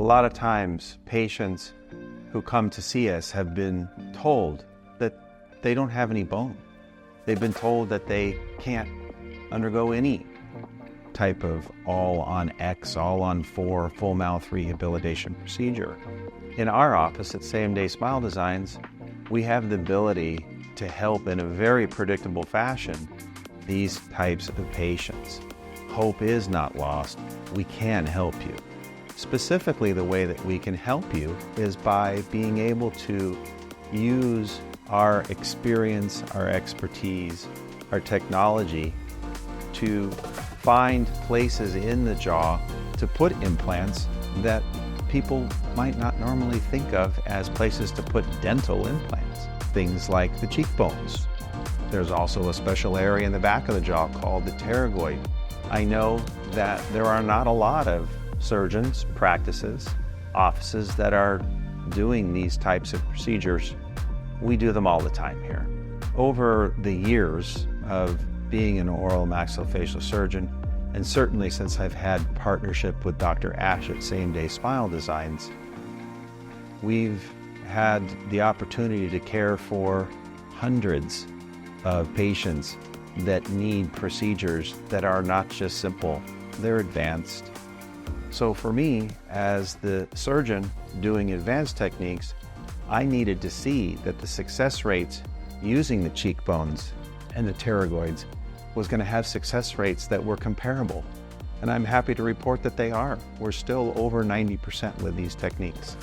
lot of times, patients who come to see us have been told that they don't have any bone. They've been told that they can't undergo any type of all-on-X, all-on-4 full mouth rehabilitation procedure. In our office at Same Day Smile Designs, we have the ability to help in a very predictable fashion these types of patients. Hope is not lost. We can help you. Specifically, the way that we can help you is by being able to use our experience, our expertise, our technology to find places in the jaw to put implants that people might not normally think of as places to put dental implants. Things like the cheekbones. There's also a special area in the back of the jaw called the pterygoid. I know that there are not a lot of surgeons, practices, offices that are doing these types of procedures. We do them all the time here. Over the years of being an oral maxillofacial surgeon, and certainly since I've had partnership with Dr. Ash at Same Day Smile Designs, we've had the opportunity to care for hundreds of patients that need procedures that are not just simple, they're advanced. So for me, as the surgeon doing advanced techniques, I needed to see that the success rates using the cheekbones and the pterygoids was going to have success rates that were comparable. And I'm happy to report that they are. We're still over 90% with these techniques.